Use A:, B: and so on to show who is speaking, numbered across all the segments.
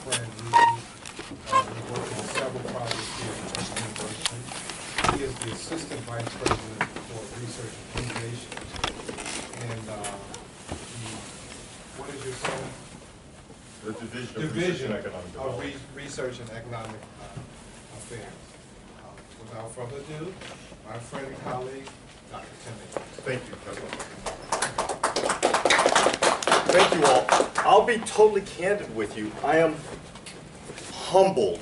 A: friend. We work on several projects here at the university. He is the assistant vice president for research and innovation. And what is your title?
B: The Division
A: Division
B: of
A: Research and Economic Affairs. Without further ado, my friend and colleague, Dr. Tim.
B: Thank you, President. Thank you all. I'll be totally candid with you. I am humbled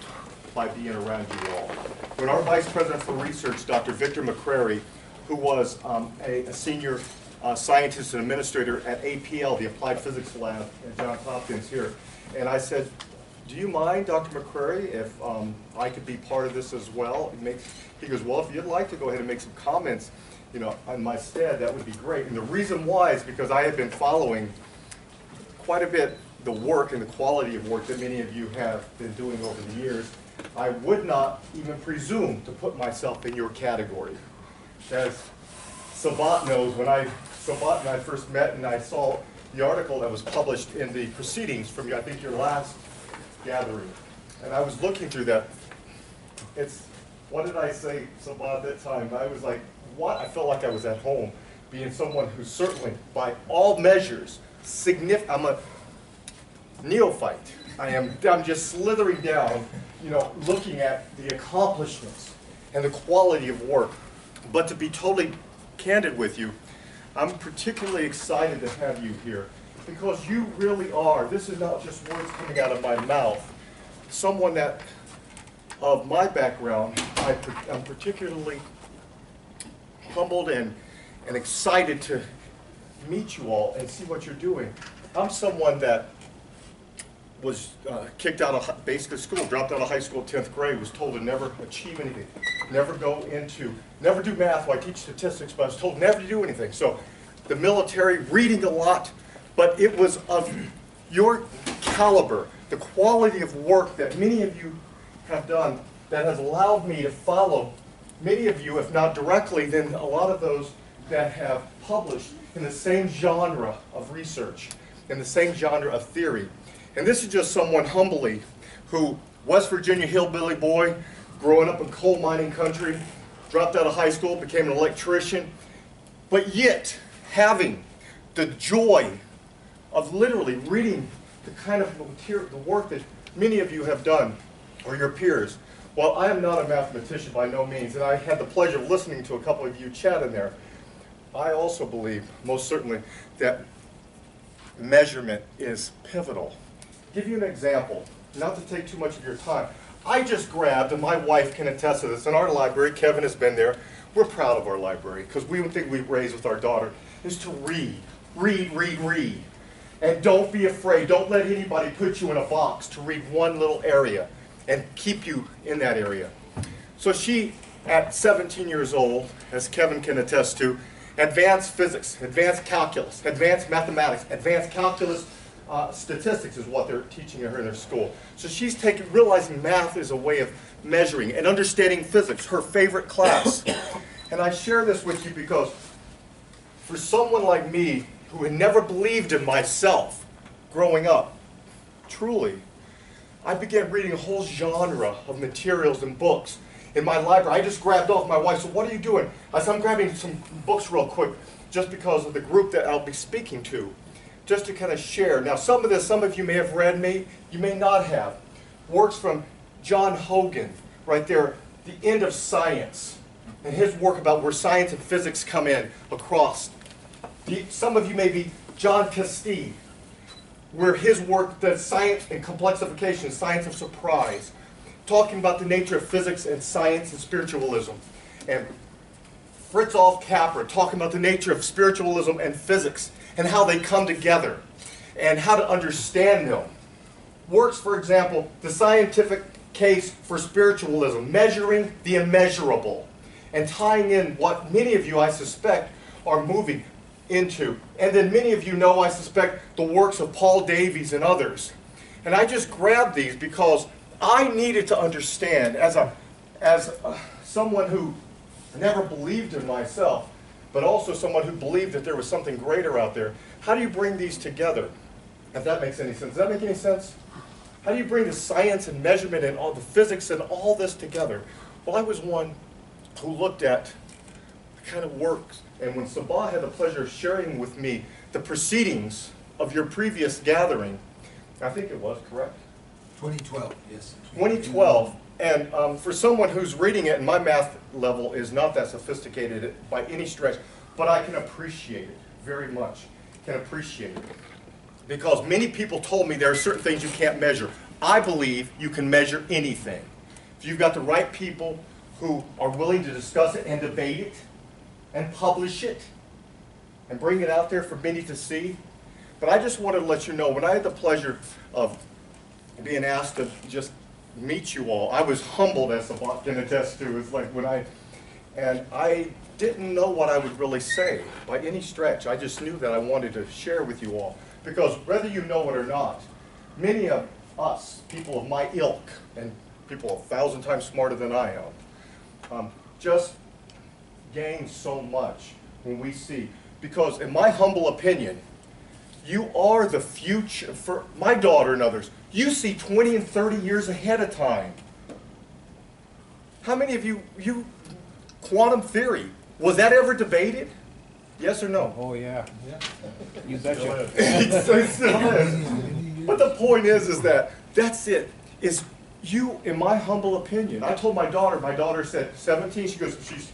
B: by being around you all. When our Vice President for Research, Dr. Victor McCrary, who was a senior scientist and administrator at APL, the Applied Physics Lab at Johns Hopkins here, and I said, do you mind, Dr. McCrary, if I could be part of this as well? He goes, well, if you'd like to go ahead and make some comments, you know, on my stead, that would be great. And the reason why is because I have been following quite a bit the work and the quality of work that many of you have been doing over the years. I would not even presume to put myself in your category. As Sabat knows, when Sabat and I first met and I saw the article that was published in the proceedings from, I think, your last gathering, and I was looking through that. What did I say, Sabat, at that time? I was like, what? I felt like I was at home, being someone who's certainly, by all measures, significant. I'm a neophyte. I'm just slithering down, you know, looking at the accomplishments and the quality of work. But to be totally candid with you, I'm particularly excited to have you here because you really are, this is not just words coming out of my mouth, someone that, of my background, I'm particularly humbled and excited to meet you all and see what you're doing. I'm someone that was kicked out of basic school, dropped out of high school 10th grade, was told to never achieve anything, never do math. Well, I teach statistics, but I was told never to do anything. So the military, reading a lot, but it was of your caliber, the quality of work that many of you have done that has allowed me to follow many of you, if not directly, then a lot of those that have published in the same genre of research, in the same genre of theory. And this is just someone humbly who, West Virginia hillbilly boy, growing up in coal mining country, dropped out of high school, became an electrician, but yet having the joy of literally reading the kind of material, the work that many of you have done, or your peers. Well, I am not a mathematician by no means, and I had the pleasure of listening to a couple of you chat in there. I also believe, most certainly, that measurement is pivotal. Give you an example, not to take too much of your time. I just grabbed, and my wife can attest to this, in our library, Kevin has been there, we're proud of our library, because we would think we raised with our daughter, is to read, read, read, read. And don't be afraid, don't let anybody put you in a box to read one little area and keep you in that area. So she, at 17 years old, as Kevin can attest to, advanced physics, advanced calculus, advanced mathematics, advanced calculus, statistics is what they're teaching her in their school. So she's realizing math is a way of measuring and understanding physics, her favorite class. And I share this with you because for someone like me who had never believed in myself growing up, truly, I began reading a whole genre of materials and books. In my library, I just grabbed off my wife, so what are you doing? I said, I'm grabbing some books real quick just because of the group that I'll be speaking to, just to kind of share. Now some of you may have read me, you may not have. Works from John Hogan, right there, The End of Science, and his work about where science and physics come in across. Some of you may be John Castee, where his work, the science and complexification, science of surprise, talking about the nature of physics and science and spiritualism. And Fritz Capra talking about the nature of spiritualism and physics and how they come together and how to understand them. Works, for example, The Scientific Case for Spiritualism, Measuring the Immeasurable, and tying in what many of you, I suspect, are moving into. And then many of you know, I suspect, the works of Paul Davies and others. And I just grabbed these because I needed to understand, as someone who never believed in myself, but also someone who believed that there was something greater out there, how do you bring these together? If that makes any sense. Does that make any sense? How do you bring the science and measurement and all the physics and all this together? Well, I was one who looked at the kind of works, and when Sabah had the pleasure of sharing with me the proceedings of your previous gathering, I think it was, correct?
C: 2012, yes.
B: 2012, and for someone who's reading it, and my math level is not that sophisticated by any stretch, but I can appreciate it very much, can appreciate it. Because many people told me there are certain things you can't measure. I believe you can measure anything. If you've got the right people who are willing to discuss it and debate it and publish it and bring it out there for many to see. But I just wanted to let you know, when I had the pleasure of being asked to just meet you all, I was humbled, as Sabah can attest to. It's like when I didn't know what I would really say by any stretch. I just knew that I wanted to share with you all. Because whether you know it or not, many of us, people of my ilk, and people 1,000 times smarter than I am, just gain so much when we see. Because in my humble opinion, you are the future, for my daughter and others, you see 20 and 30 years ahead of time. How many of you quantum theory, was that ever debated? Yes or no?
D: Oh, yeah. You betcha.
B: It still is. But the point is that that's it. Is you, in my humble opinion, I told my daughter said 17, she goes, she's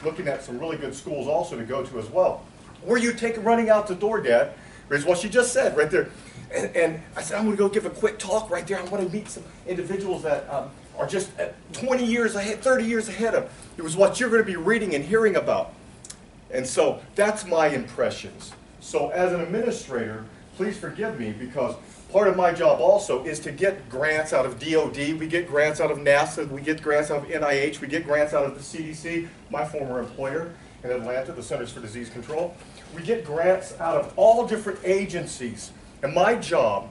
B: looking at some really good schools also to go to as well. Where you take running out the door, Dad, is what she just said right there. And I said, I'm going to go give a quick talk right there. I want to meet some individuals that are just 20 years ahead, 30 years ahead of. It was what you're going to be reading and hearing about. And so that's my impressions. So as an administrator, please forgive me, because part of my job also is to get grants out of DOD, we get grants out of NASA, we get grants out of NIH, we get grants out of the CDC, my former employer in Atlanta, the Centers for Disease Control. We get grants out of all different agencies. And my job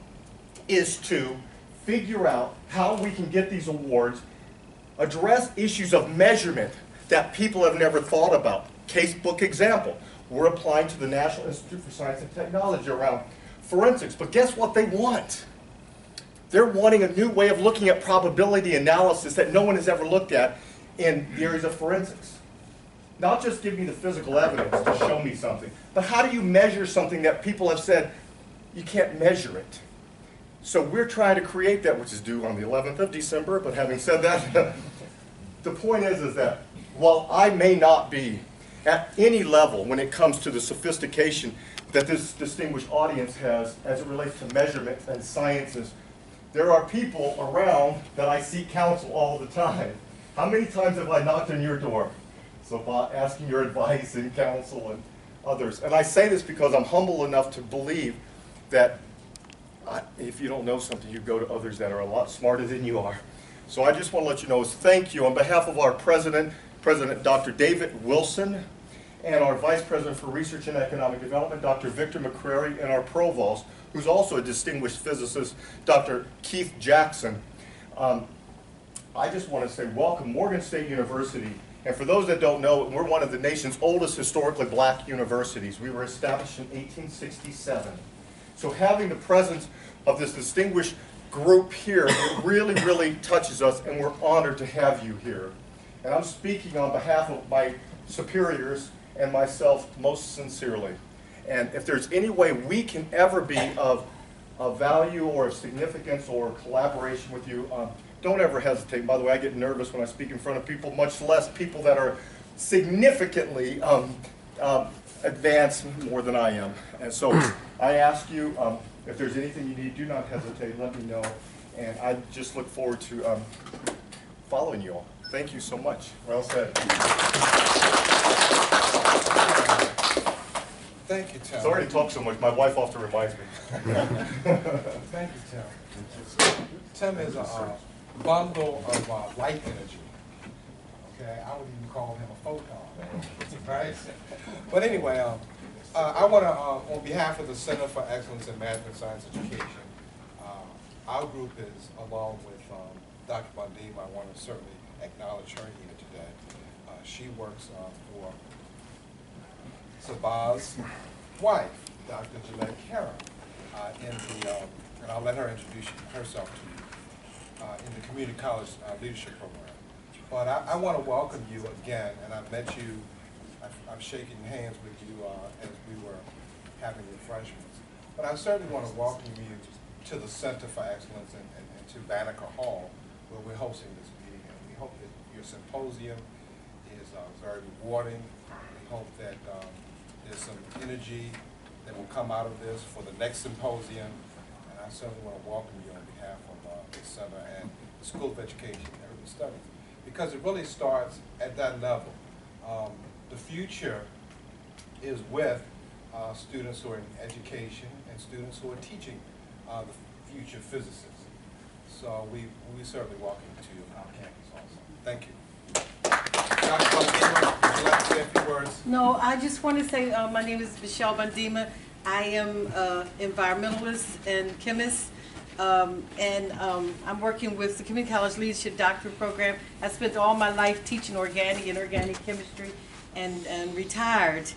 B: is to figure out how we can get these awards, address issues of measurement that people have never thought about. Casebook example, we're applying to the National Institute for Science and Technology around forensics, but guess what they want? They're wanting a new way of looking at probability analysis that no one has ever looked at in the areas of forensics. Not just give me the physical evidence to show me something, but how do you measure something that people have said you can't measure it? So we're trying to create that, which is due on the 11th of December, but having said that, the point is that while I may not be at any level when it comes to the sophistication that this distinguished audience has as it relates to measurement and sciences, there are people around that I seek counsel all the time. How many times have I knocked on your door? So asking your advice and counsel and others. And I say this because I'm humble enough to believe that if you don't know something, you go to others that are a lot smarter than you are. So I just want to let you know is thank you on behalf of our President Dr. David Wilson, and our Vice President for Research and Economic Development, Dr. Victor McCrary, and our Provost, who's also a distinguished physicist, Dr. Keith Jackson. I just want to say welcome, Morgan State University. And for those that don't know, we're one of the nation's oldest historically black universities. We were established in 1867. So having the presence of this distinguished group here really, really touches us, and we're honored to have you here. And I'm speaking on behalf of my superiors and myself most sincerely. And if there's any way we can ever be of value or of significance or collaboration with you, don't ever hesitate. By the way, I get nervous when I speak in front of people, much less people that are significantly advanced more than I am. And so I ask you, if there's anything you need, do not hesitate, let me know. And I just look forward to following you all. Thank you so much. Well said.
E: Thank you, Tim.
B: Sorry to talk so much. My wife often reminds me.
E: Thank you, Tim. Tim is a bundle of light energy. Okay, I would even call him a photon, right? But anyway, I want to, on behalf of the Center for Excellence in Math and Science Education, our group is, along with Dr. Bundim, I want to certainly acknowledge her here today. She works for Sabah's wife, Dr. Gillette Karen, and I'll let her introduce herself to you. in the community college leadership program. But I want to welcome you again, and I met you, I'm shaking hands with you as we were having refreshments. But I certainly want to welcome you to the Center for Excellence and to Banneker Hall, where we're hosting this meeting. And we hope that your symposium is very rewarding. We hope that there's some energy that will come out of this for the next symposium. And I certainly want to welcome you on behalf of the Center and the School of Education and Urban Studies, because it really starts at that level. The future is with students who are in education and students who are teaching the future physicists. So we certainly welcome you to our campus also. Thank you. Dr. Bandima, would you like to say a few words?
F: No, I just want to say my name is Michelle Bandima. I am environmentalist and chemist, and I'm working with the Community College Leadership Doctorate Program. I spent all my life teaching organic and organic chemistry, and retired,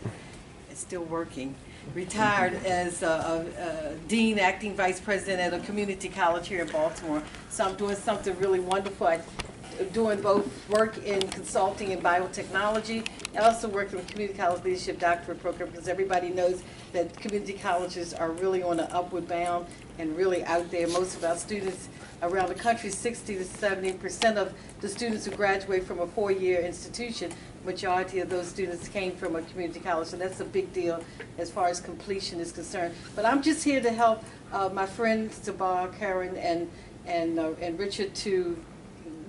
F: still working, retired as a dean, acting vice president at a community college here in Baltimore. So I'm doing something really wonderful. I'm doing both work in consulting and biotechnology, and also working with Community College Leadership Doctorate Program, because everybody knows that community colleges are really on an upward bound and really out there. Most of our students around the country, 60 to 70% of the students who graduate from a four-year institution, majority of those students came from a community college, so that's a big deal as far as completion is concerned. But I'm just here to help my friends, Tabar, Karen, and Richard to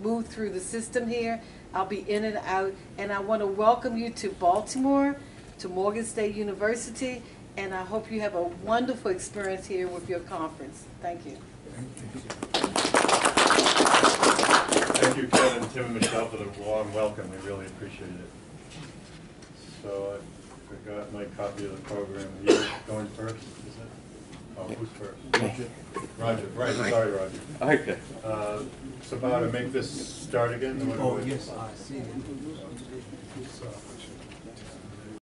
F: move through the system here. I'll be in and out, and I want to welcome you to Baltimore, to Morgan State University, and I hope you have a wonderful experience here with your conference. Thank you.
G: Thank you, Ken and Tim and Michelle, for the warm welcome. We really appreciate it. So I forgot my copy of the program. You're going first, is it? Oh, who's first? Roger, right, sorry, Roger.
D: Okay.
G: So about to make this start again?
C: Oh, yes, I see.